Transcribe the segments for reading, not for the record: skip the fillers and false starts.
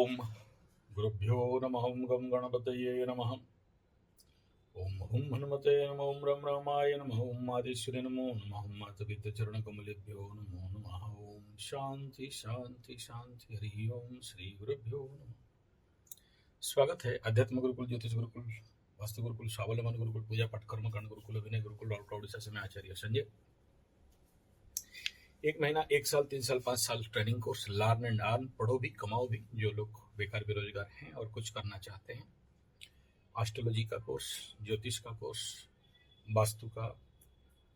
ओम गुरुभ्यो नमः। ओम गम गणपतये नमः। ओम हुम हनुमते नमः। ओम रम रामाय नमः। ओम आदिश्वरे नमो नमः। ओम मातपितचरणकमलेभ्यो नमो नमः। ओम शांति शांति शांति। हरि ओम श्री गुरुभ्यो नमः। स्वागत है अध्यात्म गुरुकुल, ज्योतिष गुरुकुल, वास्तु गुरुकुल, स्वावलंबन गुरुकुल, पूजा पाठ कर्म कांड गुरुकुल, अभिनय गुरुकुल और उड़ीसा से मैं आचार्य संजय। 1 महीना, 1 साल, 3 साल, 5 साल training course, learn and earn, पढ़ो भी कमाओ भी। जो लोग बेकार बेरोजगार हैं और कुछ करना चाहते हैं, एस्ट्रोलॉजी का कोर्स, ज्योतिष का कोर्स, वास्तु का,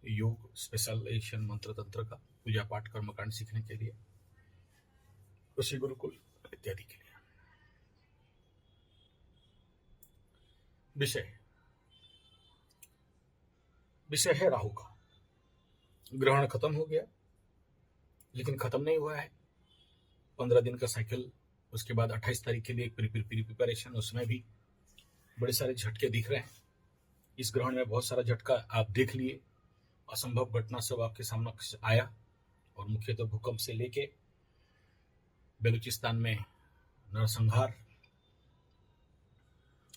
योग, स्पेशलाइजेशन, मंत्र तंत्र का, पूजा पाठ कर्मकांड सीखने के लिए, ऋषि गुरुकुल इत्यादि के लिए। विषय है राहु का। ग्रहण खत्म हो गया, लेकिन खत्म नहीं हुआ है। 15 दिन का साइकिल, उसके बाद 28 तारीख के लिए एक प्रिपरेशन, उसमें भी बड़े सारे झटके दिख रहे हैं। इस ग्रहण में बहुत सारा झटका आप देख लिए, असंभव घटना सब आपके सामने आया, और मुख्यतः भूकंप से लेके बलूचिस्तान में नरसंहार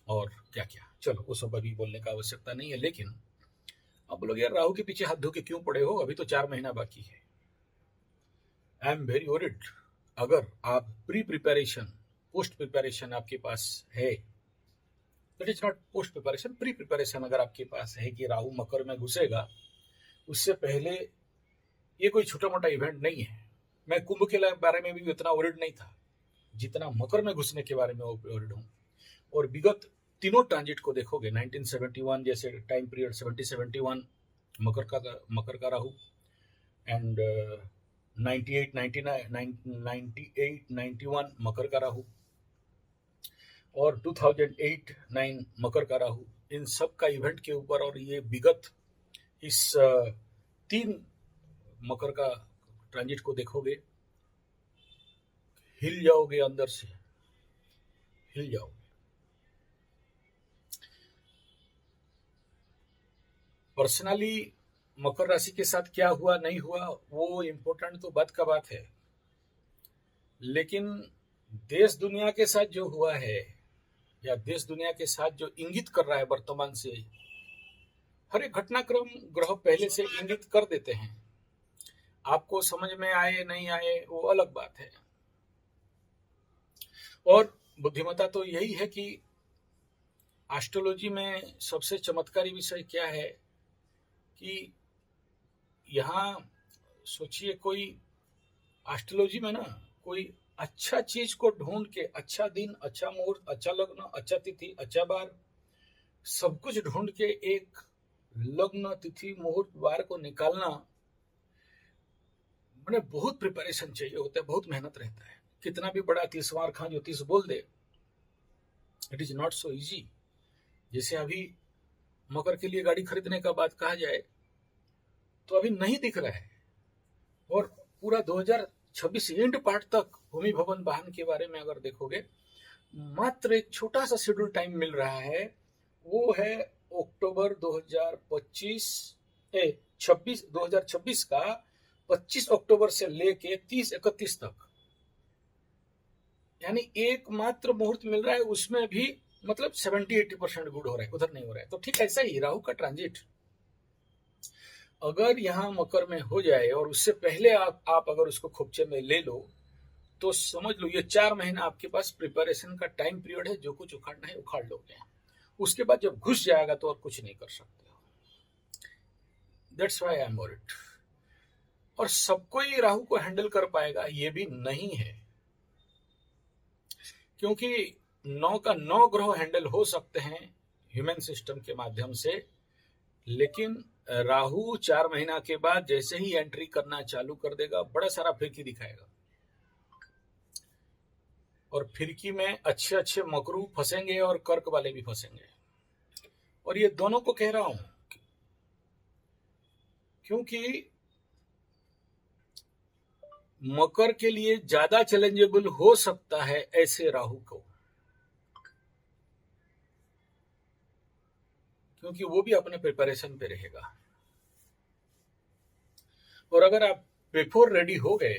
और क्या क्या। चलो वो सब अभी बोलने का आवश्यकता नहीं है, लेकिन आप बोलोगे यार राहु के पीछे हाथ धो के क्यों पड़े हो, अभी तो 4 महीना बाकी है। I am very worried. अगर आप प्रिपरेशन, पोस्ट प्रिपरेशन आपके पास है, that is not post preparation, pre preparation अगर आपके पास है कि राहु मकर में घुसेगा, उससे पहले ये कोई छोटा मोटा इवेंट नहीं है। मैं कुंभ के बारे में भी उतना वरिड नहीं था जितना मकर में घुसने के बारे में वरिड हूँ। और विगत तीनों ट्रांजिट को देखोगे, 1971 जैसे टाइम पीरियड, 70-71 मकर का राहु, एंड 98-91 मकर का राहु, और 2008-9 मकर का राहु। इन सब का इवेंट के ऊपर, और ये विगत इस 3 मकर का ट्रांजिट को देखोगे, हिल जाओगे, अंदर से हिल जाओगे। पर्सनली मकर राशि के साथ क्या हुआ नहीं हुआ वो इम्पोर्टेंट तो बात का बात है, लेकिन देश दुनिया के साथ जो हुआ है, या देश दुनिया के साथ जो इंगित कर रहा है वर्तमान से, हर एक घटनाक्रम ग्रह पहले से इंगित कर देते हैं। आपको समझ में आए नहीं आए वो अलग बात है। और बुद्धिमत्ता तो यही है कि एस्ट्रोलॉजी में सबसे चमत्कारी विषय क्या है कि यहाँ सोचिए, कोई एस्ट्रोलॉजी में ना कोई अच्छा चीज को ढूंढ के, अच्छा दिन, अच्छा मुहूर्त, अच्छा लग्न, अच्छा तिथि, अच्छा बार, सब कुछ ढूंढ के एक लग्न, तिथि, मुहूर्त, वार को निकालना, मैंने बहुत प्रिपरेशन चाहिए होता है, बहुत मेहनत रहता है। कितना भी बड़ा तीसवार खां ज्योतिष बोल दे, it is not so easy. जैसे अभी मकर के लिए गाड़ी खरीदने का बात कहा जाए तो अभी नहीं दिख रहा है, और पूरा 2026 एंड पार्ट तक भूमि भवन वाहन के बारे में अगर देखोगे, मात्र एक छोटा सा शेड्यूल टाइम मिल रहा है, वो है अक्टूबर 2026 का 25 अक्टूबर से लेके 30-31 तक, यानी एक मात्र मुहूर्त मिल रहा है, उसमें भी मतलब 70-80% गुड हो रहा है, उधर नहीं हो रहा है। तो ठीक ऐसा ही राहु का ट्रांजिट अगर यहाँ मकर में हो जाए, और उससे पहले आप अगर उसको खोपचे में ले लो, तो समझ लो ये 4 महीना आपके पास प्रिपरेशन का टाइम पीरियड है। जो कुछ उखाड़ना है उखाड़ लोगे, उसके बाद जब घुस जाएगा तो और कुछ नहीं कर सकते हो। That's why I am worried. और सबको ही राहु को हैंडल कर पाएगा ये भी नहीं है, क्योंकि 9 का 9 ग्रह हैंडल हो सकते हैं ह्यूमन सिस्टम के माध्यम से, लेकिन राहु 4 महीना के बाद जैसे ही एंट्री करना चालू कर देगा, बड़ा सारा फिरकी दिखाएगा, और फिरकी में अच्छे अच्छे मकरू फंसेंगे और कर्क वाले भी फंसेंगे। और ये दोनों को कह रहा हूं क्योंकि मकर के लिए ज्यादा चैलेंजेबल हो सकता है ऐसे राहु को, क्योंकि वो भी अपने प्रिपरेशन पे रहेगा। और अगर आप बिफोर रेडी हो गए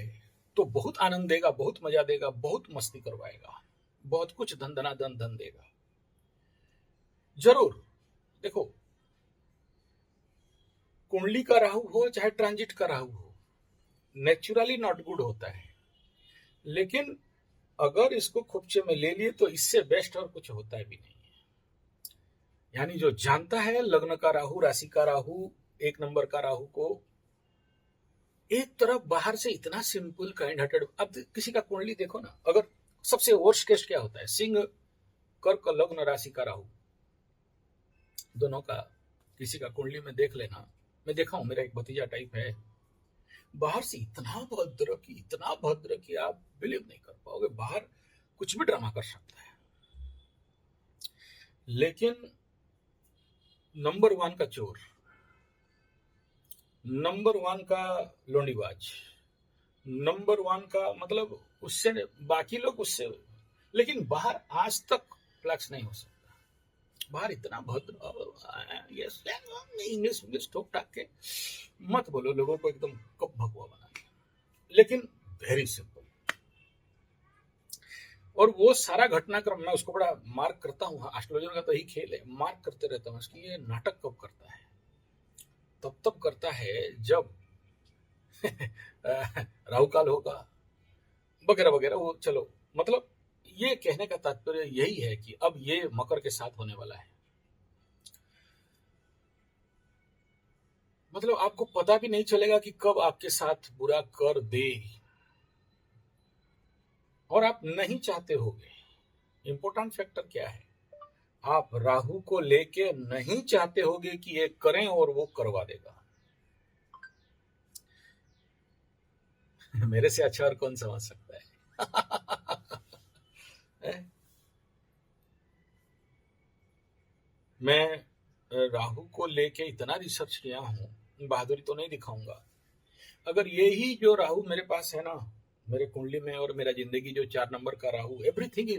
तो बहुत आनंद देगा, बहुत मजा देगा, बहुत मस्ती करवाएगा। बहुत कुछ धन धनाधन धन देगा जरूर। देखो, कुंडली का राहु हो चाहे ट्रांजिट का राहु हो, नेचुरली नॉट गुड होता है, लेकिन अगर इसको खुपचे में ले लिए तो इससे बेस्ट और कुछ होता है भी नहीं। यानी जो जानता है लग्न का राहु, राशि का राहु, एक नंबर का राहु को एक तरफ बाहर से इतना सिंपल काइंड हार्टेड। अब किसी का कुंडली देखो ना, अगर सबसे वर्स्ट केस क्या होता है, सिंह कर्क लग्न राशि का राहु दोनों का किसी का कुंडली में देख लेना। मैं देखा हूं, मेरा एक भतीजा टाइप है, बाहर से इतना भद्र कि आप बिलीव नहीं कर पाओगे, बाहर कुछ भी ड्रामा कर सकता है, लेकिन नंबर 1 का चोर, नंबर 1 का लोंडीबाज, नंबर 1 का मतलब उससे बाकी लोग उससे, लेकिन बाहर आज तक फ्लैक्स नहीं हो सकता। बाहर इतना भद्र, यस इंग्लिश इंग्लिश ठोक टाक के मत बोलो, लोगों को एकदम कब भगवा बना के, लेकिन वेरी सिंपल। और वो सारा घटनाक्रम मैं उसको बड़ा मार्क करता हूँ, एस्ट्रोलॉजर का तो यही खेल है, मार्क करते रहता हूँ इसकी ये नाटक कब करता है। तब करता है जब राहु काल होगा वगैरह वगैरह, वो चलो, मतलब ये कहने का तात्पर्य यही है कि अब ये मकर के साथ होने वाला है, मतलब आपको पता भी नहीं चलेगा कि कब आपके साथ बुरा कर दे, और आप नहीं चाहते होगे। इंपॉर्टेंट फैक्टर क्या है, आप राहु को लेके नहीं चाहते होगे कि ये करें और वो करवा देगा। मेरे से अच्छा और कौन समझ सकता है। मैं राहु को लेके इतना रिसर्च किया हूं, बहादुरी तो नहीं दिखाऊंगा। अगर यही जो राहु मेरे पास है ना, मेरे कुंडली में, और मेरा जिंदगी जो 4 नंबर का राहु, एवरीथिंग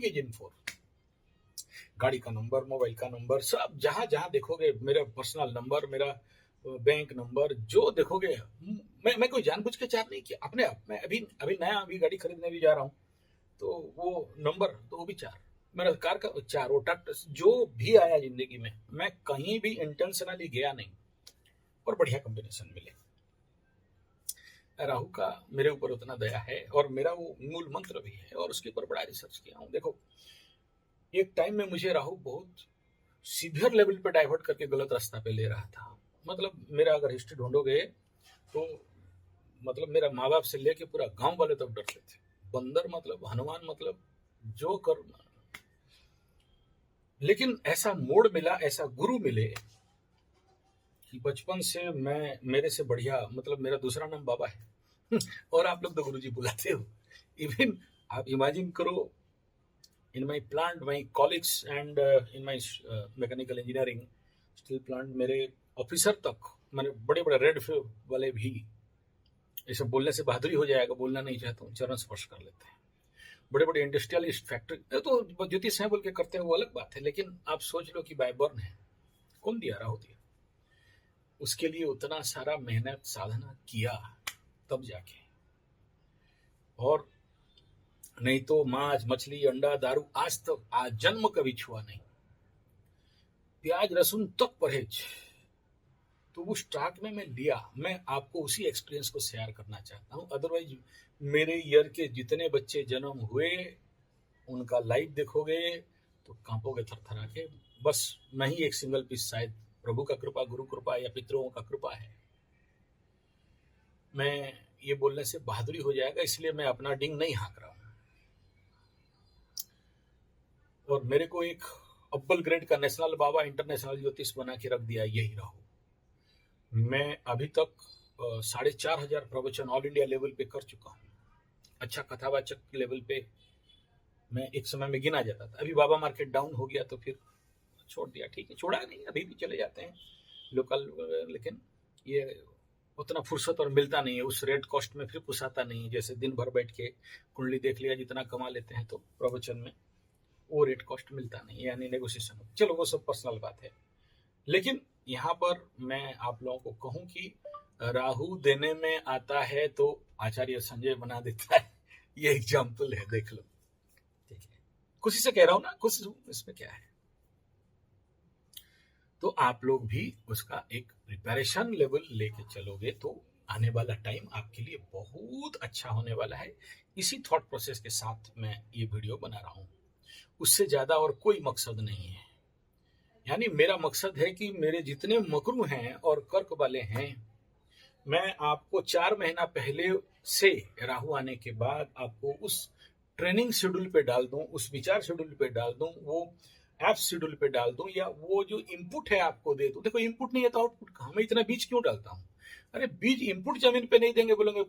इज इन 4। गाड़ी का नंबर, मोबाइल का नंबर, सब जहां जहां देखोगे, मेरा पर्सनल नंबर, मेरा बैंक नंबर, जो देखोगे, मैं कोई जानबूझ के 4 नहीं किया, अपने आप। मैं अभी नया गाड़ी खरीदने भी जा रहा हूँ, तो वो नंबर तो वो भी 4, मेरा कार का 4, वो जो भी आया जिंदगी में, मैं कहीं भी इंटेंशनली गया नहीं, और बढ़िया कॉम्बिनेशन मिले। राहु का मेरे ऊपर उतना दया है, और मेरा वो मूल मंत्र भी है, और उसके ऊपर बड़ा रिसर्च किया हूँ। देखो, एक टाइम में मुझे राहु बहुत सीवियर लेवल पे डाइवर्ट करके गलत रास्ता पे ले रहा था। मतलब मेरा अगर हिस्ट्री ढूंढोगे तो, मतलब मेरा माँ बाप से लेके पूरा गांव वाले तक डरते थे। बंदर मतलब हनुमान, मतलब जो कर, लेकिन ऐसा मोड़ मिला, ऐसा गुरु मिले कि बचपन से मैं, मेरे से बढ़िया, मतलब मेरा दूसरा नाम बाबा है और आप लोग तो गुरुजी बुलाते हो। इवन आप इमेजिन करो, in my plant, my colleagues and in my mechanical engineering steel plant, मेरे ऑफिसर तक, मैंने बड़े बड़े रेड वाले भी, ये सब बोलने से बहादुरी हो जाएगा, बोलना नहीं चाहता हूँ, चरण स्पर्श कर लेते हैं। बड़े बड़े इंडस्ट्रियलिस्ट फैक्ट्री तो ज्योतिष हैं बोल के करते हैं, वो अलग बात है, लेकिन आप सोच लो कि बाय बर्न है, कौन दिया, राहु दिया। उसके लिए उतना सारा मेहनत साधना किया तब जाके, और नहीं तो मांस मछली अंडा दारू आज तक, आज जन्म कभी छुआ नहीं, प्याज लहसुन तक परहेज। तो उस स्टॉक में मैं लिया, मैं आपको उसी एक्सपीरियंस को शेयर करना चाहता हूँ। अदरवाइज मेरे ईयर के जितने बच्चे जन्म हुए, उनका लाइफ देखोगे तो कांपोगे थरथरा के। बस मैं ही एक सिंगल पीस, शायद प्रभु का कृपा, गुरु कृपा, या पितरों का कृपा है। मैं ये बोलने से बहादुरी हो जाएगा, इसलिए मैं अपना डिंग नहीं हाँक रहा हूँ। और मेरे को एक अव्वल ग्रेड का नेशनल बाबा, इंटरनेशनल ज्योतिष बना के रख दिया यही राहु। मैं अभी तक 4,500 प्रवचन ऑल इंडिया लेवल पे कर चुका हूँ। अच्छा कथावाचक लेवल पे मैं एक समय में गिना जाता था। अभी बाबा मार्केट डाउन हो गया तो फिर छोड़ दिया, ठीक है, छोड़ा नहीं, अभी भी चले जाते हैं लोकल, लेकिन ये उतना फुर्सत और मिलता नहीं है, उस रेट कॉस्ट में फिर पुसाता नहीं है। जैसे दिन भर बैठ के कुंडली देख लिया, जितना कमा लेते हैं, तो प्रवचन में वो रेट कॉस्ट मिलता नहीं है, यानी नेगोशिएशन। चलो वो सब पर्सनल बात है, लेकिन यहाँ पर मैं आप लोगों को कहूं कि राहु देने में आता है तो आचार्य संजय बना देता है, ये एग्जाम्पल है, देख लो। खुशी से कह रहा हूं ना, खुश हूं, इसमें क्या है। तो आप लोग भी उसका एक प्रिपरेशन लेवल लेके चलोगे तो आने वाला टाइम आपके लिए बहुत अच्छा होने वाला है। इसी थॉट प्रोसेस के साथ मैं ये वीडियो बना रहा हूं, उससे ज्यादा और कोई मकसद नहीं है। यानी मेरा मकसद है कि मेरे जितने मकरू हैं और कर्क वाले हैं, मैं आपको 4 महीना पहले से राहु आने के बाद आपको उस ट्रेनिंग शेड्यूल पे डाल दूं, उस विचार शेड्यूल पे डाल दूं, वो ऐप शेड्यूल पे डाल दूं, या वो जो इनपुट है आपको दे दूं। देखो इनपुट नहीं है तो आउटपुट कहां? मैं इतना बीज क्यों डालता हूं? अरे बीज इनपुट जमीन पे नहीं देंगे, बोलेंगे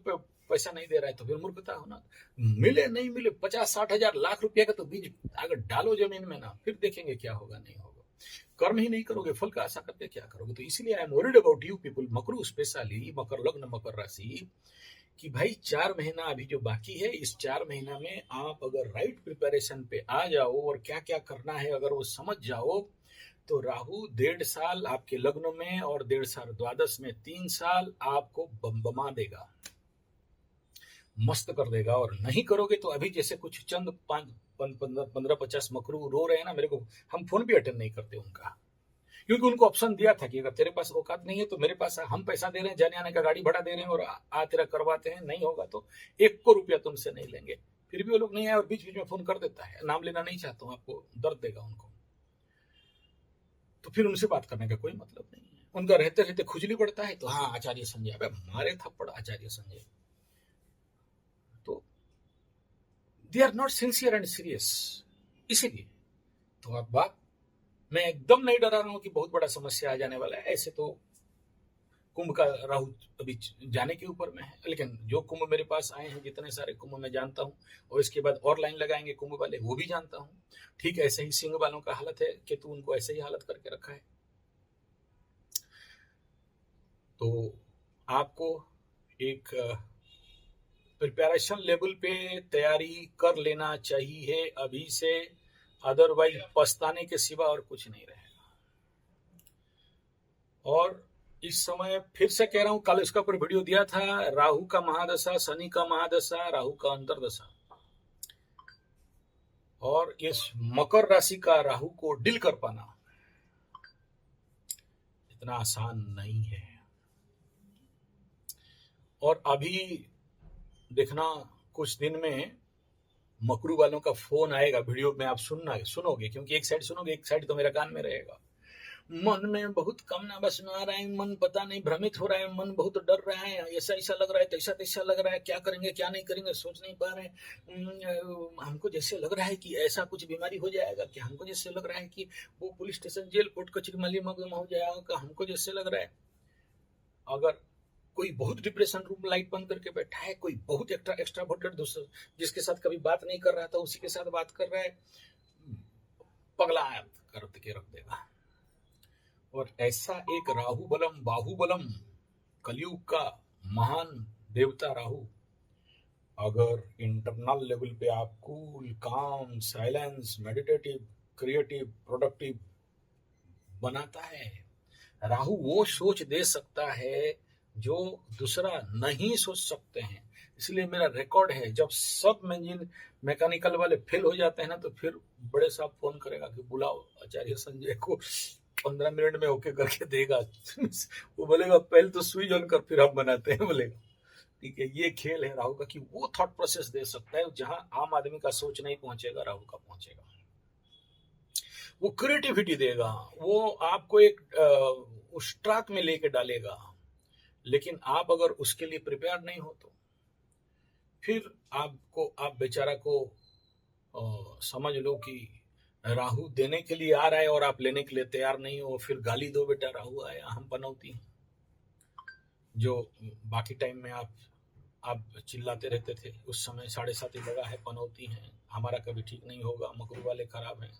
पैसा नहीं दे रहा है, तो फिर मूर्खता हो ना। मिले नहीं मिले 50-60 हजार लाख रुपया का तो बीज अगर डालो जमीन में ना, फिर देखेंगे क्या होगा नहीं होगा। कर्म ही नहीं करोगे, फल का आशा करके क्या करोगे? तो इसीलिए I am worried about you people, मकरू स्पेशली, मकर लग्न मकर राशि, कि भाई 4 महीना अभी जो बाकी है, इस 4 महीना में आप अगर राइट प्रिपरेशन पे आ जाओ और क्या क्या करना है अगर वो समझ जाओ, तो राहु 1.5 साल आपके लग्न में और 1.5 साल द्वादश में, 3 साल आपको बमबमा देगा, मस्त कर देगा। और नहीं करोगे तो अभी जैसे कुछ चंद 15-50 मकरू रो रहे हैं ना मेरे को, हम फोन भी अटेंड नहीं करते उनका, क्योंकि उनको ऑप्शन दिया था कि अगर तेरे पास औकात नहीं है तो मेरे पास हम पैसा दे रहे हैं, जाने आने का गाड़ी भाड़ा दे रहे हैं और आ तेरा करवाते हैं, नहीं होगा तो 1 को रुपया तुमसे नहीं लेंगे। फिर भी वो लोग नहीं आए और बीच बीच में फोन कर देता है। नाम लेना नहीं चाहता हूं, आपको दर्द देगा उनको, तो फिर उनसे बात करने का कोई मतलब नहीं है। उनका रहते रहते खुजली बढ़ता है तो हाँ आचार्य संजय, अबे मारे थप्पड़ आचार्य संजय। तो they are not sincere and serious, इसीलिए तो अब बात, मैं एकदम नहीं डरा रहा हूं कि बहुत बड़ा समस्या आ जाने वाला है। ऐसे तो कुंभ का राहु अभी जाने के ऊपर में है, लेकिन जो कुंभ मेरे पास आए हैं, जितने सारे कुंभ मैं जानता हूं, और इसके बाद और लाइन लगाएंगे कुंभ वाले, वो भी जानता हूं। ठीक ऐसे ही सिंह वालों का हालत है, केतु उनको ऐसे ही हालत करके रखा है। तो आपको एक प्रिपरेशन लेवल पे तैयारी कर लेना चाहिए अभी से, अदरवाइज पछताने के सिवा और कुछ नहीं रहेगा। और इस समय फिर से कह रहा हूं, कल इसका ऊपर वीडियो दिया था, राहु का महादशा, शनि का महादशा, राहु का अंतरदशा, और इस मकर राशि का राहु को डील कर पाना इतना आसान नहीं है। और अभी देखना कुछ दिन में मकरू वालों का फोन आएगा, वीडियो में आप सुनोगे, क्योंकि एक साइड सुनोगे, एक साइड तो मेरा कान में रहेगा। मन में बहुत कम ना बस में आ रहा है, मन पता नहीं भ्रमित हो रहा है, मन बहुत डर रहा है, ऐसा ऐसा लग रहा है, तैसा तैसा लग रहा है, क्या करेंगे क्या नहीं करेंगे सोच नहीं पा रहे हैं। हमको जैसे लग रहा है कि ऐसा कुछ बीमारी हो जाएगा कि, हमको जैसे लग रहा है कि वो पुलिस स्टेशन जेल कोर्ट कचहरी माली मगम हो जाएगा, हमको जैसे लग रहा है। अगर कोई बहुत डिप्रेशन रूम लाइट बंद करके बैठा है, कोई बहुत एक्स्ट्रावर्टेड जिसके साथ कभी बात नहीं कर रहा था उसी के साथ बात कर रहा है, पगला कर के रख देगा। और ऐसा एक राहु बलम बाहुबलम कलयुग का महान देवता राहु अगर इंटरनल लेवल पे आप कूल काम साइलेंस मेडिटेटिव क्रिएटिव प्रोडक्टिव बनाता है, राहु वो सोच दे सकता है जो दूसरा नहीं सोच सकते हैं। इसलिए मेरा रिकॉर्ड है, जब सब मैकेनिकल वाले फेल हो जाते हैं ना, तो फिर बड़े साहब फोन करेगा कि बुलाओ आचार्य संजय को, 15 मिनट में ओके करके देगा। वो बोलेगा पहले तो स्विच ऑन कर फिर हम बनाते हैं, बोलेगा। ठीक है, ये खेल है राहु का कि वो थॉट प्रोसेस दे सकता है जहां आम आदमी का सोच नहीं पहुंचेगा, राहु का पहुंचेगा। वो क्रिएटिविटी देगा, वो आपको एक उस ट्रैक में लेके डालेगा। लेकिन आप अगर उसके लिए प्रिपेयर नहीं हो तो फिर आप बेचारा को समझ लो कि राहु देने के लिए आ रहा है और आप लेने के लिए तैयार नहीं हो, फिर गाली दो बेटा राहु आया हम पनौती हैं। जो बाकी टाइम में आप चिल्लाते रहते थे, उस समय 7.5 लगा है, पनौती हैं, हमारा कभी ठीक नहीं होगा, मकरू वाले खराब हैं,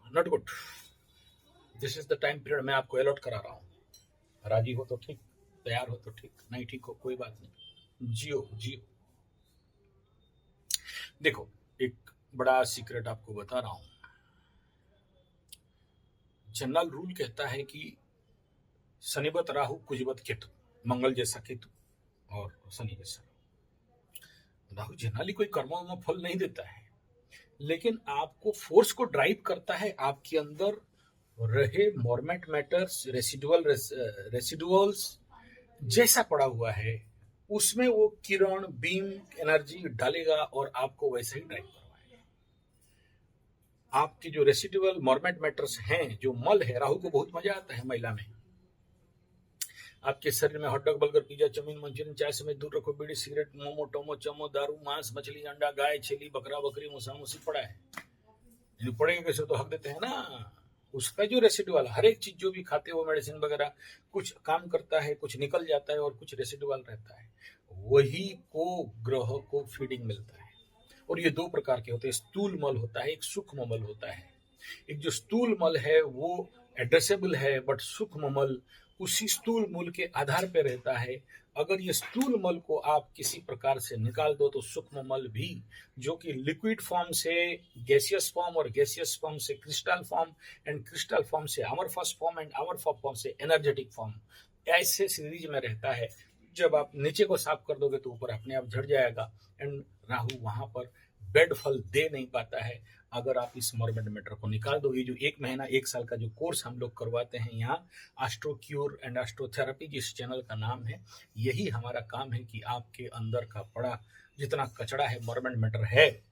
not good. This is the time period मैं आपको अलर्ट करा रहा हूं। राजी हो तो ठीक, तैयार हो तो ठीक, नहीं ठीक हो कोई बात नहीं, जियो जियो। देखो एक बड़ा सीक्रेट आपको बता रहा हूं। जनरल रूल कहता है कि शनिवत राहु कुजवत केतु, मंगल जैसा केतु और शनि जैसा। राहु जनरली कोई कर्मों में फल नहीं देता है, लेकिन आपको फोर्स को ड्राइव करता है। आपके अंदर रहे मोरमेंट मैटर्स, रेसिडुअल्स जैसा पड़ा हुआ है, उसमें वो किरण बीम एनर्जी डालेगा और आपको वैसा ही ड्राइव करवाएगा। आपकी जो रेसिडुअल मोरमेंट मैटर्स हैं, जो मल है, राहु को बहुत मजा आता है महिला में। आपके शरीर में hot dog, burger, pizza, chowmein, Manchurian, चाय समेत दूर रखो बीड़ी, सिगरेट, मोमो, टोमो, चमो, दारू, मांस, मछली, अंडा, गाय, छेली, बकरा, बकरी, मूसा मूसी पड़ा है। जो पड़ेगा कैसे तो हक देते हैं ना। उसका जो रेसिडुअल, हर एक चीज जो भी खाते हो, मेडिसिन वगैरह, कुछ काम करता है, कुछ निकल जाता है और कुछ रेसिडुअल रहता है, वही को ग्रह को फीडिंग मिलता है। और ये दो प्रकार के होते हैं, स्थूल मल होता है, एक सूक्ष्म मल होता है। एक जो स्थूल मल है वो एड्रेसेबल है, बट सूक्ष्म मल उसी स्थूल मूल के आधार पर रहता है। अगर ये स्थूल मल को आप किसी प्रकार से निकाल दो तो सूक्ष्म मल भी, जो कि लिक्विड फॉर्म से गैसियस फॉर्म और गैसियस फॉर्म से crystal form and crystal form से amorphous form and amorphous form से एनर्जेटिक फॉर्म, ऐसे सीरीज में रहता है। जब आप नीचे को साफ कर दोगे तो ऊपर अपने आप झड़ जाएगा। एंड राहु वहां पर बेड फल दे नहीं पाता है अगर आप इस मोरमेंट मैटर को निकाल दो। ये जो 1 महीना 1 साल का जो कोर्स हम लोग करवाते हैं यहाँ, एस्ट्रो क्योर एंड एस्ट्रोथेरेपी जिस चैनल का नाम है, यही हमारा काम है कि आपके अंदर का पड़ा जितना कचड़ा है, मोरमेंट मैटर है,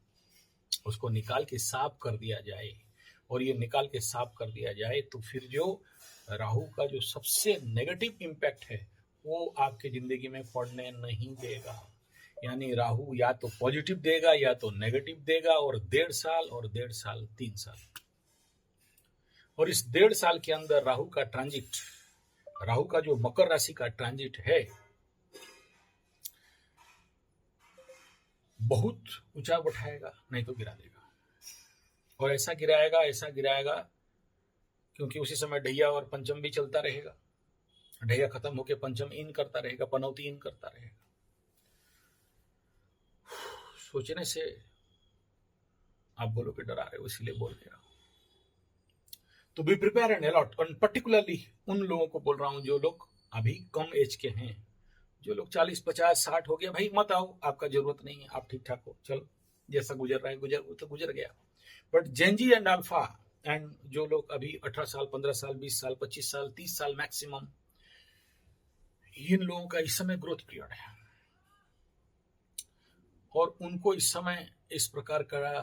उसको निकाल के साफ कर दिया जाए। और ये निकाल के साफ कर दिया जाए तो फिर जो राहु का जो सबसे नेगेटिव इम्पैक्ट है वो आपके जिंदगी में पड़ने नहीं देगा। यानी राहु या तो पॉजिटिव देगा या तो नेगेटिव देगा, और 1.5 साल और 1.5 साल 3 साल। और इस 1.5 साल के अंदर राहु का ट्रांजिट, राहु का जो मकर राशि का ट्रांजिट है, बहुत ऊंचा उठाएगा, नहीं तो गिरा देगा। और ऐसा गिराएगा क्योंकि उसी समय ढैया और पंचम भी चलता रहेगा। ढैया खत्म होकर पंचम इन करता रहेगा, पनौती इन करता रहेगा। सोचने से आप बोलोगे डरा रहे हो, इसलिए बोल रहा हूं। तो be prepare and a lot, particularly उन लोगों को बोल रहा हूं जो लोग अभी कम एज के हैं। जो लोग 40, 50, 60 हो गया, भाई मत आओ, आपका जरूरत नहीं है, आप ठीक ठाक हो, चलो जैसा गुजर रहा है वो तो गुजर गया। But Gen Z and alpha and जो लोग अभी 18 साल, 15 साल, 20 साल, 25 साल, 30 साल मैक्सिमम, इन लोगों का इस समय ग्रोथ पीरियड है। और उनको इस समय इस प्रकार का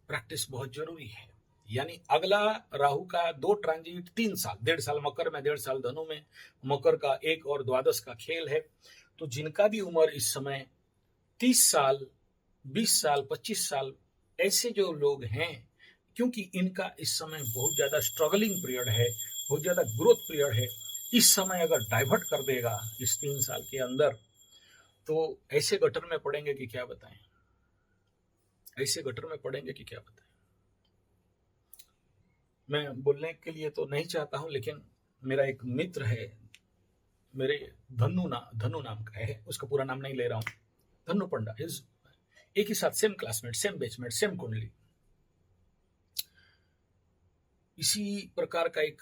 प्रैक्टिस बहुत जरूरी है। यानी अगला राहु का 2 ट्रांजिट 3 साल, 1.5 साल मकर में, 1.5 साल धनु में, मकर का 1 और द्वादश का खेल है। तो जिनका भी उम्र इस समय 30 साल, 20 साल, 25 साल, ऐसे जो लोग हैं, क्योंकि इनका इस समय बहुत ज्यादा स्ट्रगलिंग पीरियड है, बहुत ज्यादा ग्रोथ पीरियड है, इस समय अगर डाइवर्ट कर देगा इस 3 साल के अंदर, तो ऐसे गटर में पड़ेंगे कि क्या बताएं, ऐसे गटर में पड़ेंगे कि क्या बताएं। मैं बोलने के लिए तो नहीं चाहता हूं, लेकिन मेरा एक मित्र है, मेरे धनु नाम का है, उसका पूरा नाम नहीं ले रहा हूं, धनु पंडा, एक ही साथ सेम क्लासमेट, सेम बेचमेट, सेम कुंडली। इसी प्रकार का एक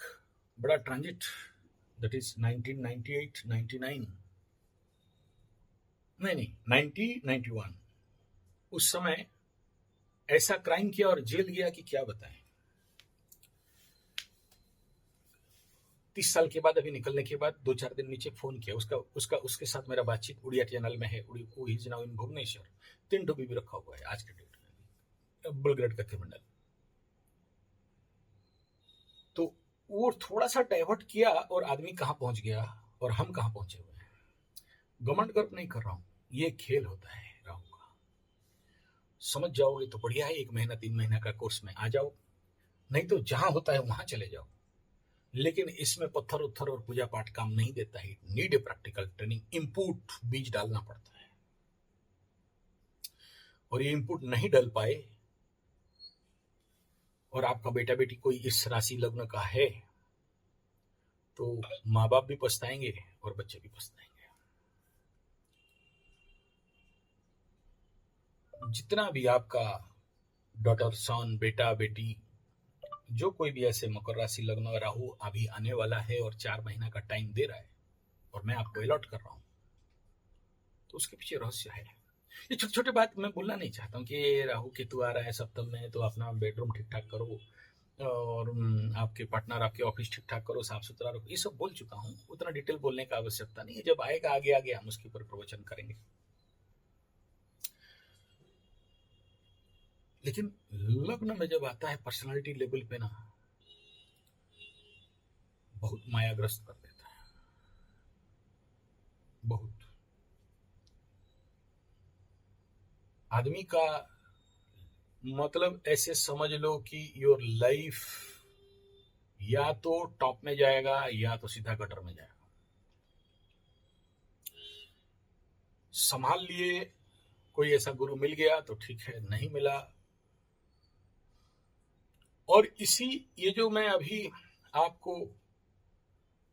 बड़ा ट्रांजिट, दैट इज 1998, 99, नहीं 1991, उस समय ऐसा क्राइम किया और जेल गया कि क्या बताएं। 30 साल के बाद, अभी निकलने के बाद 2-4 दिन नीचे फोन किया, उसके साथ मेरा बातचीत उड़िया चैनल में है। He is now in Bhubaneswar, 3 टोपी भी रखा हुआ है आज के डेट में, बुलग्रेड का क्रिमिनल। तो वो थोड़ा सा डाइवर्ट किया और आदमी कहां पहुंच गया और हम कहां पहुंचे हुए हैं। घमंड गर्व नहीं कर रहा हूं, ये खेल होता है राहु का। समझ जाओगे तो बढ़िया है, 1 महीना 3 महीना का कोर्स में आ जाओ, नहीं तो जहां होता है वहां चले जाओ। लेकिन इसमें पत्थर उत्थर और पूजा पाठ काम नहीं देता है। Need a practical training, input बीज डालना पड़ता है। और ये इनपुट नहीं डल पाए और आपका बेटा बेटी कोई इस राशि लग्न का है, तो माँ बाप भी पछताएंगे और बच्चे भी पछताएंगे। जितना भी आपका डॉटर, सन, बेटा बेटी, जो कोई भी ऐसे मकर राशि लग्न राहु अभी आने वाला है और 4 महीना का टाइम दे रहा है और मैं आपको अलॉट कर रहा हूं, तो उसके पीछे रहस्य है। ये छोटे छोटे बात मैं बोलना नहीं चाहता हूँ कि राहु केतु आ रहा है सप्तम में तो अपना बेडरूम ठीक ठाक करो और आपके पार्टनर आपके ऑफिस ठीक ठाक करो, साफ सुथरा रखो, ये सब बोल चुका हूँ, उतना डिटेल बोलने का आवश्यकता नहीं है। जब आएगा आगे आगे हम उसके ऊपर प्रवचन करेंगे। लेकिन लग्न में जब आता है पर्सनालिटी लेवल पे ना बहुत मायाग्रस्त कर देता है, बहुत। आदमी का मतलब ऐसे समझ लो कि योर लाइफ या तो टॉप में जाएगा या तो सीधा गटर में जाएगा। संभाल लिए, कोई ऐसा गुरु मिल गया तो ठीक है, नहीं मिला। और इसी ये जो मैं अभी आपको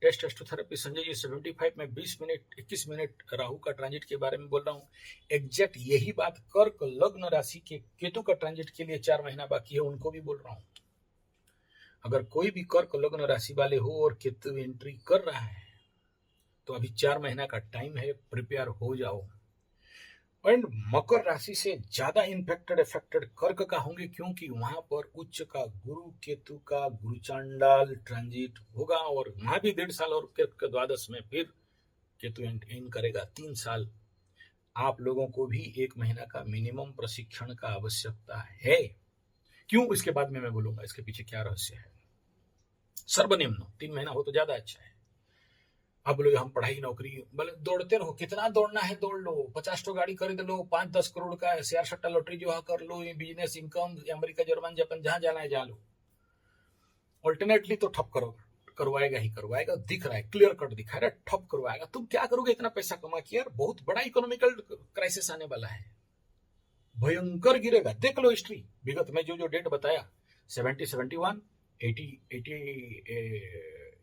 टेस्ट एस्ट्रोथेरेपी संजय जी 75 में 20 मिनट 21 मिनट राहु का ट्रांजिट के बारे में बोल रहा हूँ, एग्जैक्ट यही बात कर्क लग्न राशि के केतु का ट्रांजिट के लिए 4 महीना बाकी है उनको भी बोल रहा हूँ। अगर कोई भी कर्क लग्न राशि वाले हो और केतु एंट्री कर रहा है तो अभी 4 महीना का टाइम है, प्रिपेयर हो जाओ। एंड मकर राशि से ज्यादा इन्फेक्टेड इफेक्टेड कर्क का होंगे क्योंकि वहां पर उच्च का गुरु केतु का गुरु चांडाल ट्रांजिट होगा और वहां भी 1.5 साल और कर्क के द्वादश में फिर केतु इन करेगा 3 साल। आप लोगों को भी 1 महीना का मिनिमम प्रशिक्षण का आवश्यकता है। क्यों, इसके बाद में मैं बोलूंगा इसके पीछे क्या रहस्य है। सर्वनिम्न 3 महीना हो तो ज्यादा अच्छा है। अब लोग हम पढ़ाई नौकरी बोले दौड़ते रहो, कितना दौड़ना है दौड़ लो, 50 तो गाड़ी खरीद लो, 5-10 करोड़ का शेयर सट्टा लॉटरी जो है कर लो, ये business income America German Japan जहां जाना है जा लो। अल्टरनेटली तो ठप करो, करवाएगा ही करवाएगा, दिख रहा है, क्लियर कट दिखा रहा है, ठप करवाएगा। तुम क्या करोगे इतना पैसा कमा के? यार बहुत बड़ा इकोनॉमिकल क्राइसिस आने वाला है, भयंकर गिरेगा। देख लो हिस्ट्री, विगत में जो जो डेट बताया 70, 71, 80,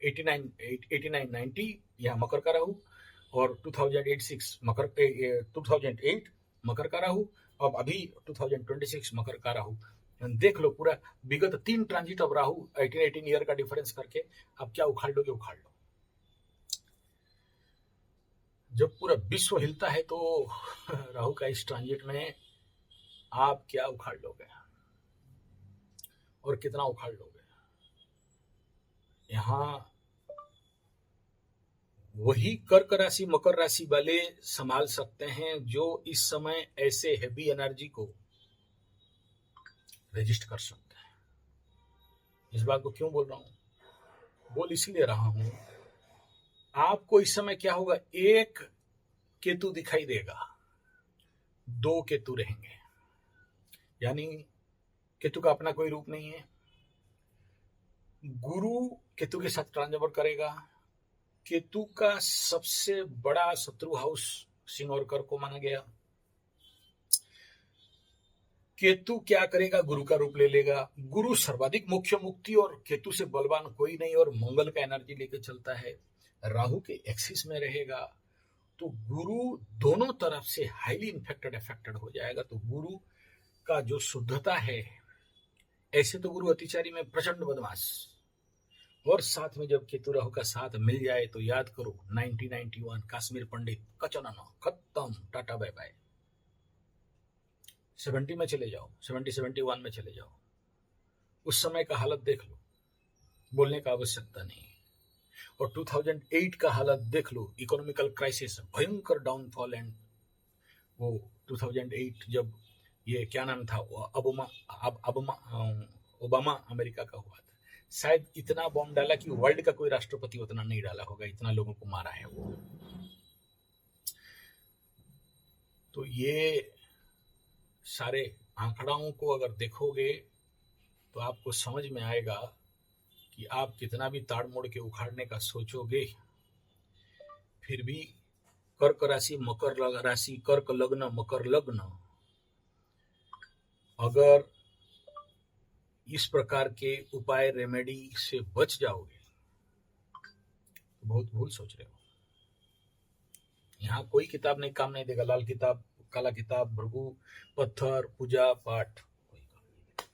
89, 89, 90 यहाँ मकर का राहु और 2008 मकर 2008 मकर का राहु, अब अभी 2026 मकर का राहु। देख लो पूरा विगत 3 ट्रांजिट ऑफ राहु 18 ईयर का डिफरेंस करके अब क्या उखाड़ लोगे, उखाड़ लो। जब पूरा विश्व हिलता है तो राहु का इस ट्रांजिट में आप क्या उखाड़ लोगे और कितना उखाड़ लोगे। यहां वही कर्क राशि मकर राशि वाले संभाल सकते हैं जो इस समय ऐसे हैवी एनर्जी को रजिस्ट कर सकते हैं। इस बात को क्यों बोल रहा हूं? बोल इसलिए रहा हूं, आपको इस समय क्या होगा, एक केतु दिखाई देगा, 2 केतु रहेंगे, यानी केतु का अपना कोई रूप नहीं है। गुरु केतु के साथ ट्रांसफर करेगा। केतु का सबसे बड़ा शत्रु हाउस सिंह और कर्क को माना गया। केतु क्या करेगा, गुरु का रूप ले लेगा। गुरु सर्वाधिक मोक्ष मुक्ति और केतु से बलवान कोई नहीं और मंगल का एनर्जी लेकर चलता है, राहु के एक्सिस में रहेगा। तो गुरु दोनों तरफ से हाईली इन्फेक्टेड अफेक्टेड हो जाएगा। तो गुरु का जो शुद्धता है, ऐसे तो गुरु अतिचारी में प्रचंड बदमाश, और साथ में जब केतु राहु का साथ मिल जाए तो याद करो 1991 कश्मीर पंडित कचनाना खत्म, टाटा बाय बाय। 70 में चले जाओ, 71 में चले जाओ, उस समय का हालत देख लो, बोलने का आवश्यकता नहीं। और 2008 का हालत देख लो, इकोनॉमिकल क्राइसिस, भयंकर डाउनफॉल। एंड वो 2008 जब ये क्या नाम था, ओबामा अमेरिका का हुआ था, शायद इतना बॉम्ब डाला कि वर्ल्ड का कोई राष्ट्रपति उतना नहीं डाला होगा, इतना लोगों को मारा है वो। तो ये सारे आंकड़ाओं को अगर देखोगे तो आपको समझ में आएगा कि आप कितना भी ताड़ मोड़ के उखाड़ने का सोचोगे, फिर भी कर्क राशि मकर राशि, कर्क लग्न मकर लग्न, अगर इस प्रकार के उपाय रेमेडी से बच जाओगे तो बहुत भूल सोच रहे हो। यहाँ कोई किताब नहीं काम नहीं देगा, लाल किताब, काला किताब, भृगु, पत्थर, पूजा पाठ, कोई काम नहीं देगा।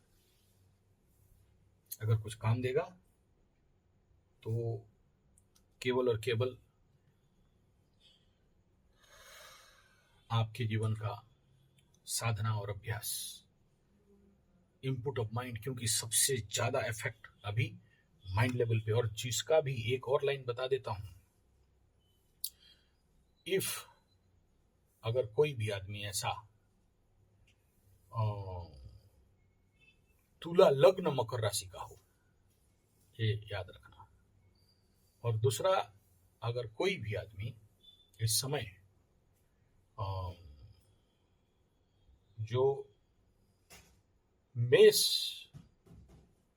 अगर कुछ काम देगा तो केवल और केवल आपके जीवन का साधना और अभ्यास, इनपुट ऑफ माइंड, क्योंकि सबसे ज्यादा इफेक्ट अभी माइंड लेवल पे। और जिसका भी एक और लाइन बता देता हूं, इफ अगर कोई भी आदमी ऐसा तुला लग्न मकर राशि का हो, ये याद रखना। और दूसरा, अगर कोई भी आदमी इस समय जो मेष,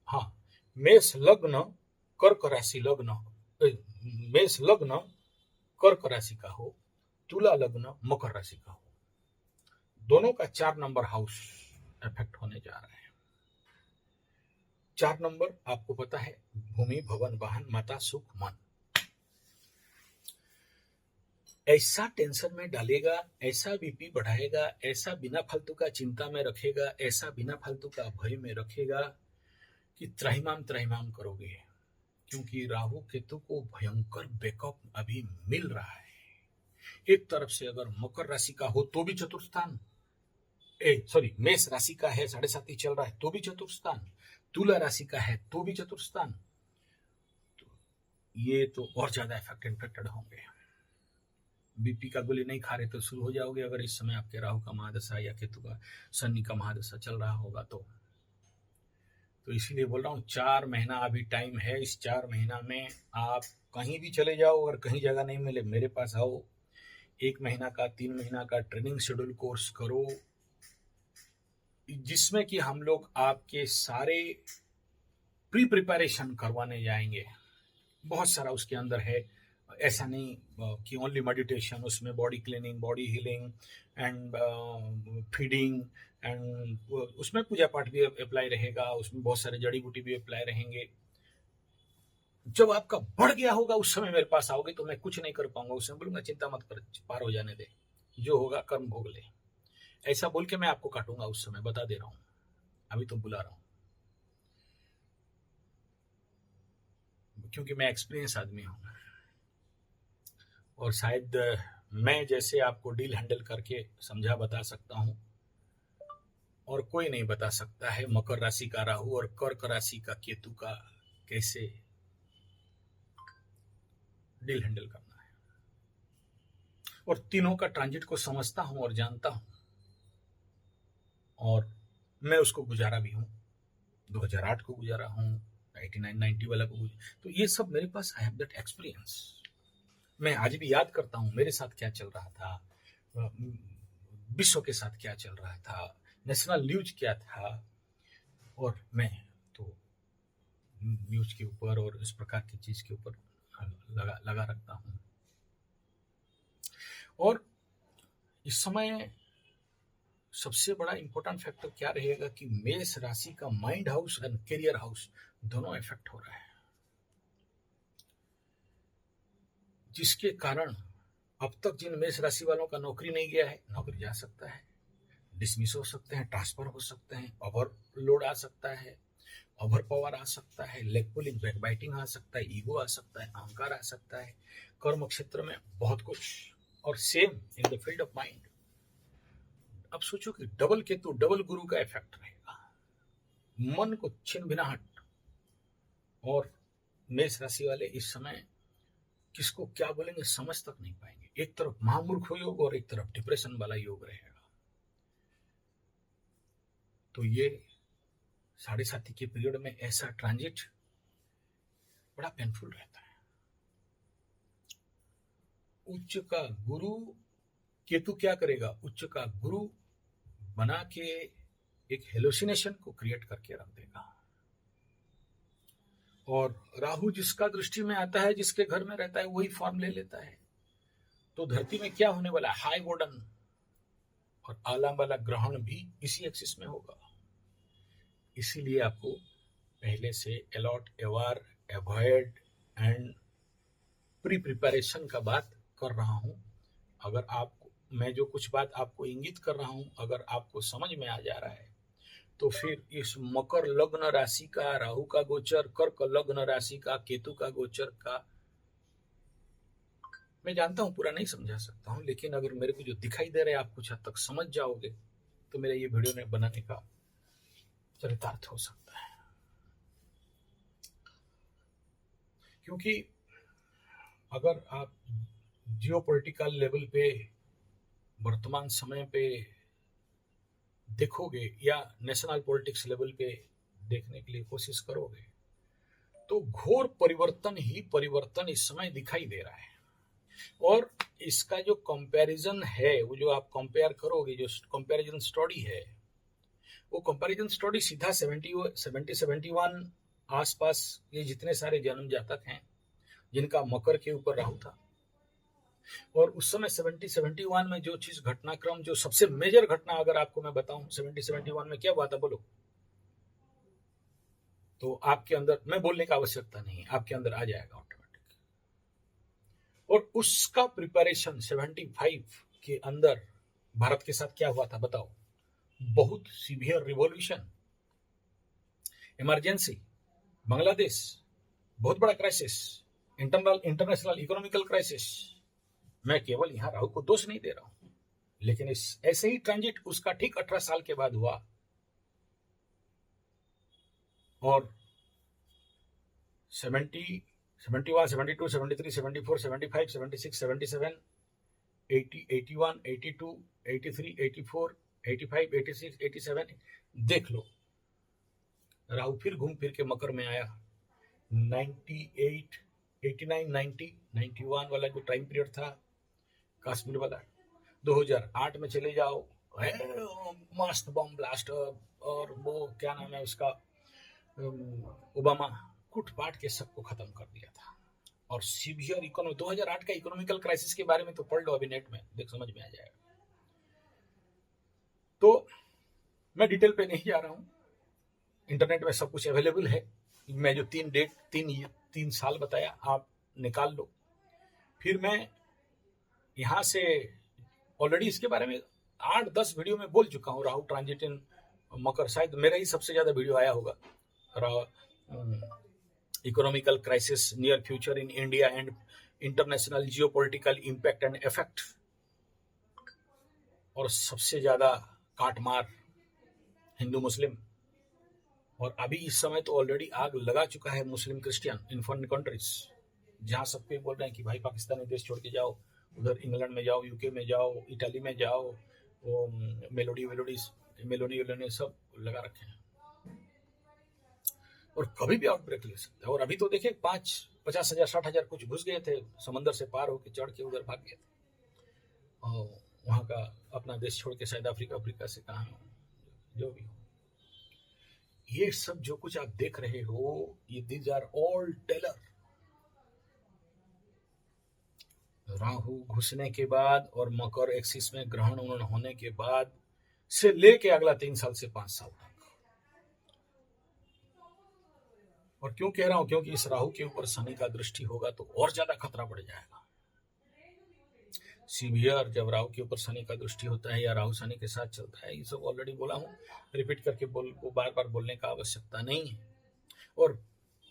हाँ, मेष लग्न कर्क राशि लग्न, मेष लग्न कर्क राशि का हो, तुला लग्न मकर राशि का हो, दोनों का 4 नंबर हाउस इफेक्ट होने जा रहा है। 4 नंबर आपको पता है, भूमि, भवन, वाहन, माता, सुख, मन। ऐसा टेंशन में डालेगा, ऐसा बीपी बढ़ाएगा, ऐसा बिना फालतू का चिंता में रखेगा, ऐसा बिना फालतू का भय में रखेगा कि त्राहिमाम त्राहिमाम करोगे, क्योंकि राहु केतु को भयंकर बैकअप अभी मिल रहा है। एक तरफ से अगर मकर राशि का हो तो भी चतुर्थ स्थान, मेष राशि का है 7.5 चल रहा है तो भी चतुर्थ स्थान, तुला राशि का है तो भी चतुर्थ स्थान, तो ये तो और ज्यादा इन्फेक्टेड होंगे। बीपी का गोली नहीं खा रहे तो शुरू हो जाओगे अगर इस समय आपके राहु का महादशा या केतु का, शनि का महादशा चल रहा होगा तो इसीलिए बोल रहा हूँ 4 महीना अभी टाइम है। इस 4 महीना में आप कहीं भी चले जाओ, अगर कहीं जगह नहीं मिले मेरे पास आओ, 1 महीना का 3 महीना का ट्रेनिंग शेड्यूल कोर्स करो, जिसमें कि हम लोग आपके सारे प्री प्रिपरेशन करवाने जाएंगे। बहुत सारा उसके अंदर है, ऐसा नहीं कि ओनली मेडिटेशन, उसमें body cleaning, body healing and feeding and उसमें पूजा पाठ भी अप्लाई रहेगा, उसमें बहुत सारे जड़ी बूटी भी अप्लाई रहेंगे। जब आपका बढ़ गया होगा उस समय मेरे पास आओगे तो मैं कुछ नहीं कर पाऊंगा, उस समय बोलूंगा चिंता मत कर, पार हो जाने दे, जो होगा कर्म भोग ले, ऐसा बोल के मैं आपको काटूंगा उस समय, बता दे रहा हूं, अभी तो बुला रहा हूं, क्योंकि मैं एक्सपीरियंस आदमी हूं और शायद मैं जैसे आपको डील हैंडल करके समझा बता सकता हूं और कोई नहीं बता सकता है मकर राशि का राहु और कर्क राशि का केतु का कैसे डील हैंडल करना है। और तीनों का ट्रांजिट को समझता हूं और जानता हूं और मैं उसको गुजारा भी हूं, 2008 को गुजारा हूं, 89-90 वाला को गुजारा, तो ये सब मेरे पास आई हैव दैट एक्सपीरियंस। मैं आज भी याद करता हूं मेरे साथ क्या चल रहा था, विश्व के साथ क्या चल रहा था, नेशनल न्यूज क्या था, और मैं तो न्यूज के ऊपर और इस प्रकार की चीज के ऊपर लगा रखता हूं। और इस समय सबसे बड़ा इंपॉर्टेंट फैक्टर क्या रहेगा कि मेष राशि का mind house and career house दोनों इफेक्ट हो रहा है, जिसके कारण अब तक जिन मेष राशि वालों का नौकरी नहीं गया है, नौकरी जा सकता है, डिसमिस हो सकते हैं, ट्रांसफर हो सकते हैं, ओवरलोड आ सकता है, ओवर पावर आ सकता है, लेग पुलिंग, बैकबाइटिंग आ सकता है, ईगो आ सकता है, अहंकार आ सकता है, कर्म क्षेत्र में बहुत कुछ। और same in the field of mind. अब सोचो कि डबल केतु, डबल गुरु का इफेक्ट रहेगा, मन को छिन भिनाहट। और मेष राशि वाले इस समय किसको क्या बोलेंगे समझ तक नहीं पाएंगे। एक तरफ महामूर्ख योग और एक तरफ डिप्रेशन वाला योग रहेगा। तो ये 7.5 के पीरियड में ऐसा ट्रांजिट बड़ा पेनफुल रहता है। उच्च का गुरु केतु क्या करेगा, उच्च का गुरु बना के एक हेलोसिनेशन को क्रिएट करके रख देगा। और राहु जिसका दृष्टि में आता है, जिसके घर में रहता है, वही फॉर्म ले लेता है। तो धरती में क्या होने वाला है, हाई वोडन और आलम वाला ग्रहण भी इसी एक्सिस में होगा। इसीलिए आपको पहले से अलॉट, अवार, अवॉइड एंड प्री प्रिपरेशन का बात कर रहा हूं। अगर आपको मैं जो कुछ बात आपको इंगित कर रहा हूं अगर आपको समझ में आ जा रहा है तो फिर इस मकर लग्न राशि का राहु का गोचर, कर्क लग्न राशि का केतु का गोचर का मैं जानता हूं पूरा नहीं समझा सकता हूं, लेकिन अगर मेरे को जो दिखाई दे रहा है आप कुछ हद तक समझ जाओगे तो मेरे ये वीडियो ने बनाने का चरितार्थ हो सकता है। क्योंकि अगर आप जियोपॉलिटिकल लेवल पे वर्तमान समय पे देखोगे या नेशनल पॉलिटिक्स लेवल पे देखने के लिए कोशिश करोगे तो घोर परिवर्तन ही परिवर्तन इस समय दिखाई दे रहा है। और इसका जो कंपैरिजन है, वो जो आप कंपेयर करोगे, जो कंपैरिजन स्टडी है, वो कंपैरिजन स्टडी सीधा 71 आसपास ये जितने सारे जन्म जातक हैं जिनका मकर के ऊपर राहु था, और उस समय 71 में जो चीज घटनाक्रम, जो सबसे मेजर घटना अगर आपको मैं बताऊं 71 में क्या हुआ था बोलो, तो आपके अंदर, मैं बोलने की आवश्यकता नहीं, आपके अंदर आ जाएगा ऑटोमेटिक। और उसका प्रिपरेशन 75 के अंदर भारत के साथ क्या हुआ था बताओ? बहुत सीवियर रिवॉल्यूशन, इमरजेंसी, बांग्लादेश, बहुत बड़ा क्राइसिस, इंटरनेशनल इकोनॉमिकल क्राइसिस। मैं केवल यहां राहु को दोष नहीं दे रहा हूं, लेकिन इस ऐसे ही ट्रांजिट उसका ठीक 18 साल के बाद हुआ, और 70, 71, 72, 73, 74, 75, 76, 77, 80, 81, 82, 83, 84, 85, 86, 87, देख लो राहु फिर घूम फिर के मकर में आया। 98, 89, 90, 91 वाला जो टाइम पीरियड था कश्मीर वाला, 2008 में चले जाओ, मस्त बम ब्लास्ट, और वो क्या नाम है उसका, ओबामा कुट पाट के सबको खत्म कर दिया था। और सीवियर इकोनॉमी, 2008 का इकोनॉमिकल क्राइसिस के बारे में तो पढ़ लो अभी नेट में, देख समझ में आ जाएगा। तो मैं डिटेल पे नहीं जा रहा हूं, इंटरनेट में सब कुछ अवेलेबल है। मैं जो 3 साल बताया आप निकाल लो। फिर मैं यहां से ऑलरेडी इसके बारे में 8-10 वीडियो में बोल चुका हूं। राहु ट्रांजिट इन मकर, शायद मेरा ही सबसे ज्यादा वीडियो आया होगा। Economical crisis, near future in India and international geopolitical impact and effect, और सबसे ज्यादा काटमार हिंदू मुस्लिम। और अभी इस समय तो ऑलरेडी आग लगा चुका है Muslim Christian in foreign countries, जहां सबको बोल रहे हैं कि भाई पाकिस्तानी देश छोड़ के जाओ, उधर इंग्लैंड में जाओ, यूके में जाओ, इटाली में जाओ, वो मेलोडी सब लगा रखे हैं, और कभी भी आउटब्रेक ले सकते हैं। और अभी तो देखिए 50,000 60,000 कुछ घुस गए थे, समंदर से पार होकर चढ़ के उधर भाग गए थे, और वहां का अपना देश छोड़ के शायद अफ्रीका से कहा, जो भी हो, ये सब जो कुछ आप देख रहे हो, ये these are all tailor. Rahu घुसने के बाद और मकर एक्सिस में ग्रहण होने के बाद से लेके अगला 3 साल से 5 साल तक। और क्यों कह रहा हूं? क्योंकि इस राहु के ऊपर शनि का दृष्टि होगा तो और ज्यादा खतरा बढ़ जाएगा। सीवियर जब राहु के ऊपर शनि का दृष्टि होता है या राहु शनि के साथ चलता है, ये सब ऑलरेडी बोला हूं, रिपीट करके बार बार बोलने का आवश्यकता नहीं है। और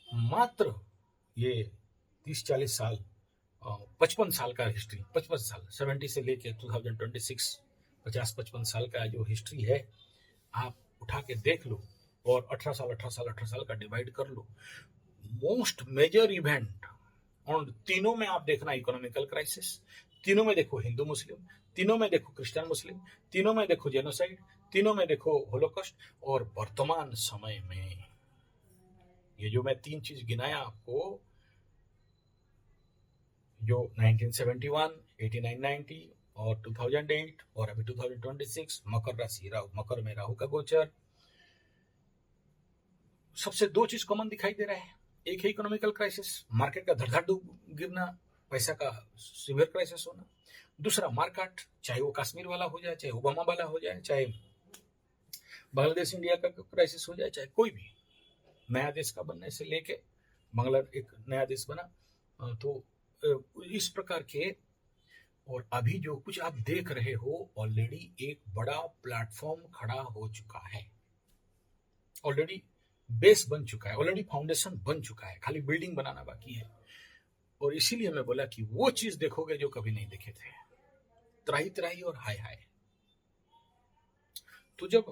मात्र ये 30-40 साल, 55 साल का हिस्ट्री, 55 साल 70 से लेके 2026, 50-55 साल का जो हिस्ट्री है, आप उठा के देख लो, और 18 साल का डिवाइड कर लो। मोस्ट मेजर इवेंट, और तीनों में आप देखना इकोनॉमिकल क्राइसिस, तीनों में देखो हिंदू मुस्लिम, तीनों में देखो क्रिश्चियन मुस्लिम, तीनों में देखो जेनोसाइड, तीनों में देखो होलोकॉस्ट, और वर्तमान समय में ये जो मैं 3 चीज गिनाया आपको, जो 1971, 89-90 और 2008 और अभी 2026, मकर राशि, मकर में राहु का गोचर, सबसे 2 चीज कॉमन दिखाई दे रहा है। एक है इकोनॉमिकल क्राइसिस, मार्केट का धड़धड़ गिरना, पैसा का सीवियर क्राइसिस होना। दूसरा मार्केट, चाहे वो कश्मीर वाला हो जाए, चाहे ओबामा वाला हो जाए, चाहे बांग्लादेश इंडिया का क्राइसिस हो जाए, चाहे कोई भी नया देश का बनने से लेके बांग्लादेश एक नया देश बना, तो इस प्रकार के। और अभी जो कुछ आप देख रहे हो, ऑलरेडी एक बड़ा प्लेटफॉर्म खड़ा हो चुका है, ऑलरेडी बेस बन चुका है, ऑलरेडी फाउंडेशन बन चुका है, खाली बिल्डिंग बनाना बाकी है। और इसीलिए मैं बोला कि वो चीज देखोगे जो कभी नहीं देखे थे, त्राही त्राही और हाय हाय। तो जब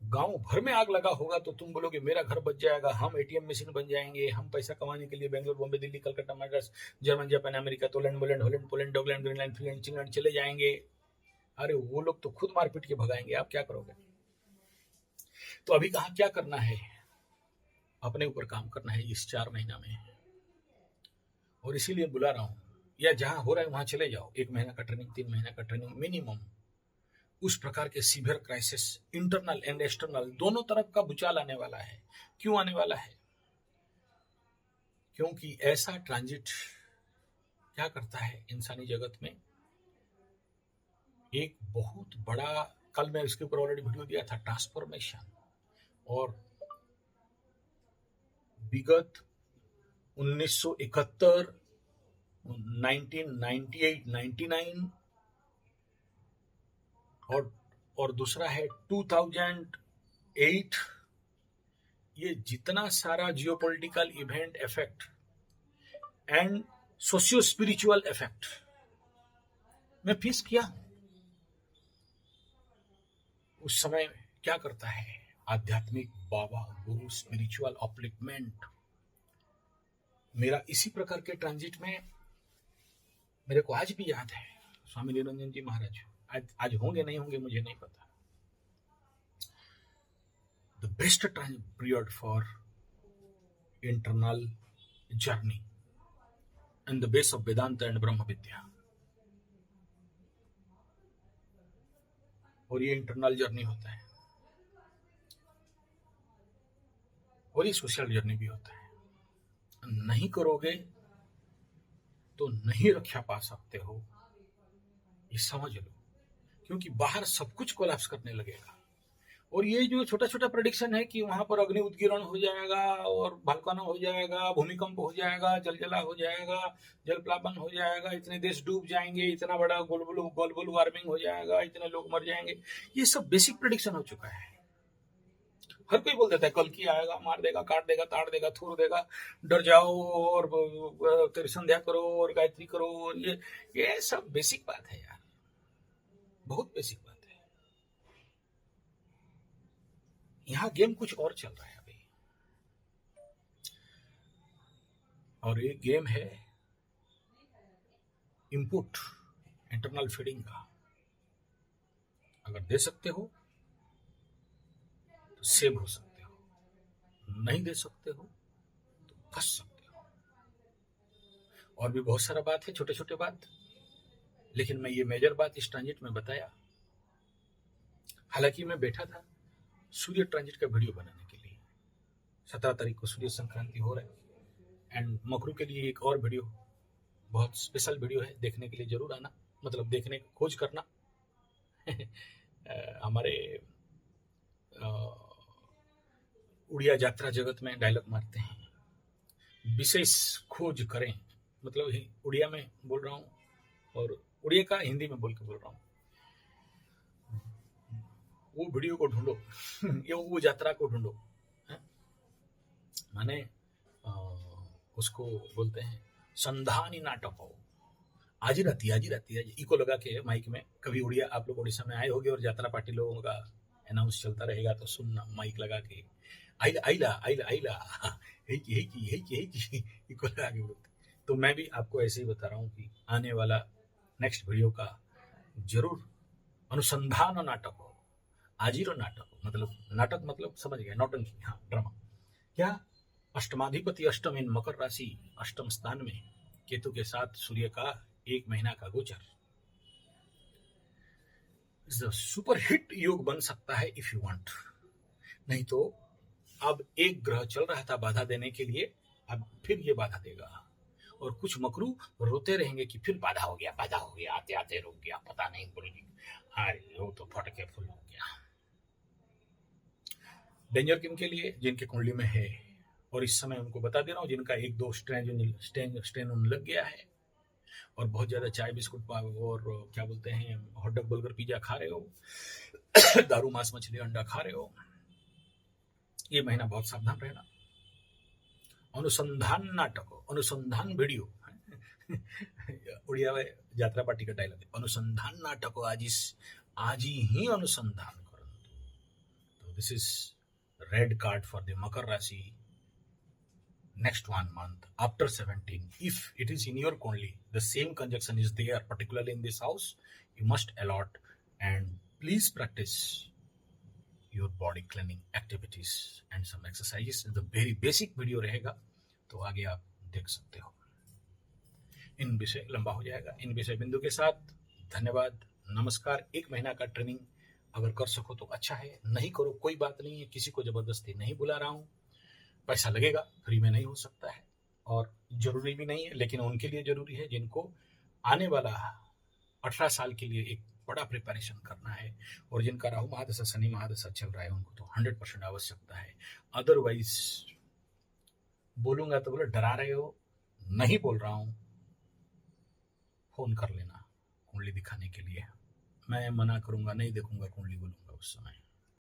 गांव भर में आग लगा होगा तो तुम बोलोगे मेरा घर बच जाएगा, हम एटीएम मशीन बन जाएंगे, हम पैसा कमाने के लिए Bangalore, Bombay, Delhi, Calcutta, Madras, German, Japan, America, Poland, Holland, Poland, डॉगलैंड, ग्रीनलैंड, फिनलैंड, चिंगलैंड चले जाएंगे। अरे वो लोग तो खुद मार पीट के भगाएंगे, आप क्या करोगे? तो अभी कहा क्या करना है, अपने ऊपर काम करना है इस 4 महीना में, और इसीलिए बुला रहा हूं, या जहां हो रहा है वहां चले जाओ। 1 महीना का ट्रेनिंग, 3 महीना का ट्रेनिंग मिनिमम। उस प्रकार के severe crisis, internal and external, दोनों तरफ का भूचाल आने वाला है। क्यों आने वाला है? क्योंकि ऐसा ट्रांजिट क्या करता है इंसानी जगत में, एक बहुत बड़ा, कल मैं इसके ऊपर ऑलरेडी वीडियो दिया था, ट्रांसफॉर्मेशन। और विगत 1971, 1998, 99 और दूसरा है 2008, ये जितना सारा geopolitical event effect and socio spiritual effect मैं फेस किया हूं, उस समय क्या करता है आध्यात्मिक बाबा, गुरु, स्पिरिचुअल अपलिफ्टमेंट। मेरा इसी प्रकार के ट्रांजिट में मेरे को आज भी याद है, स्वामी निरंजन जी महाराज आज होंगे नहीं होंगे मुझे नहीं पता। The best period for internal journey in the base of Vedanta and Brahma Vidya. और ये इंटरनल जर्नी होता है और ये सोशल जर्नी भी होता है। नहीं करोगे तो नहीं रक्षा पा सकते हो, ये समझ लो, क्योंकि बाहर सब कुछ कोलैप्स करने लगेगा। और ये जो छोटा छोटा प्रेडिक्शन है कि वहां पर अग्नि उद्गीरण हो जाएगा और भूस्खलन हो जाएगा, भूमिकंप हो जाएगा, जलजला हो जाएगा, जल प्लावन हो जाएगा, इतने देश डूब जाएंगे, इतना बड़ा ग्लोबल वार्मिंग हो जाएगा, इतने लोग मर जाएंगे, ये सब बेसिक प्रेडिक्शन हो चुका है। हर कोई बोल देता है कल की आएगा, मार देगा, काट देगा, ताड़ देगा, थूर देगा, डर जाओ और तेरी संध्या करो और गायत्री करो, और ये सब बेसिक बात है यार, बहुत बेसिक बात है। यहाँ गेम कुछ और चल रहा है अभी, और ये गेम है इनपुट, इंटरनल फीडिंग का। अगर दे सकते हो तो सेव हो सकते हो, नहीं दे सकते हो तो फंस सकते हो। और भी बहुत सारा बात है, छोटे छोटे बात, लेकिन मैं ये मेजर बात इस ट्रांजिट में बताया। हालांकि मैं बैठा था सूर्य ट्रांजिट का वीडियो बनाने के लिए, 17 तारीख को सूर्य संक्रांति हो रहा है, एंड मकरू के लिए एक और वीडियो, बहुत स्पेशल वीडियो है, देखने के लिए जरूर आना, मतलब देखने की खोज करना। हमारे उड़िया यात्रा जगत में डायलॉग मारते हैं, विशेष खोज करें, मतलब उड़िया में बोल रहा हूँ और उड़िया का हिंदी में बोल के बोल रहा हूँ। वो वीडियो को ढूंढो, या वो यात्रा को ढूंढो, माने उसको बोलते हैं संधानी नाटक हो, आज ही रहती है इको लगा के माइक में। कभी उड़िया, आप लोग उड़ीसा में आए होंगे और यात्रा पार्टी लोगों का अनाउंस चलता रहेगा तो सुनना, माइक लगा के आइला आइला आइला आइला हे इको लगा के बोलते। तो मैं भी आपको ऐसे ही बता रहा हूँ कि आने वाला नेक्स्ट वीडियो का जरूर अनुसंधान नाटक हो, आजीरो नाटक हो, मतलब नाटक मतलब समझ गए, नौटंकी, हाँ ड्रामा। क्या अष्टमाधिपति अष्टम इन मकर राशि अष्टम स्थान में केतु के साथ सूर्य का 1 महीना का गोचर, सुपर हिट योग बन सकता है इफ यू वांट। नहीं तो अब एक ग्रह चल रहा था बाधा देने के लिए, अब फिर ये बाधा देगा, और कुछ मकरू रोते रहेंगे कि फिर बाधा हो गया, आते आते रुक गया, पता नहीं बोलेगी, अरे वो तो फटके फुल हो गया। डेंजर किन के लिए? जिनके कुंडली में है, और इस समय उनको बता दे रहा हूँ, जिनका 1-2 स्ट्रेन उन लग गया है और बहुत ज्यादा चाय बिस्कुट और क्या बोलते हैं हॉटडॉग बर्गर पिज्जा खा रहे हो, दारू मांस मछली अंडा खा रहे हो, ये महीना बहुत सावधान रहना। अनुसंधान नाटक हो, अनुसंधान वीडियो उड़िया में यात्रा पार्टी का डायलॉग है, अनुसंधान नाटक हो, आज ही अनुसंधान करो, This is red card for the Makar Rashi. Next 1 month after 17, if it is in your Kundli, the same conjunction is there, particularly in this house, you must allot and please practice your body cleaning activities and some exercises. The very basic video रहेगा, तो आगे आप देख सकते हो. इन विषय लंबा हो जाएगा. इन विषय बिंदु के साथ धन्यवाद, नमस्कार. 1 महीना का ट्रेनिंग अगर कर सको तो अच्छा है, नहीं करो कोई बात नहीं है, किसी को जबरदस्ती नहीं बुला रहा हूं. पैसा लगेगा, फ्री में नहीं हो सकता है और जरूरी भी नहीं है, लेकिन उनके लिए जरूरी है जिनको आने वाला 18 साल के लिए एक बड़ा प्रिपरेशन करना है और जिनका राहु महादशा शनि महादशा चल रहा है, उनको तो 100% आवश्यकता है. अदरवाइज बोलूंगा तो बोले डरा रहे हो, नहीं बोल रहा हूं, फोन कर लेना कुंडली दिखाने के लिए. मैं मना करूंगा, नहीं देखूंगा कुंडली बोलूंगा उस समय.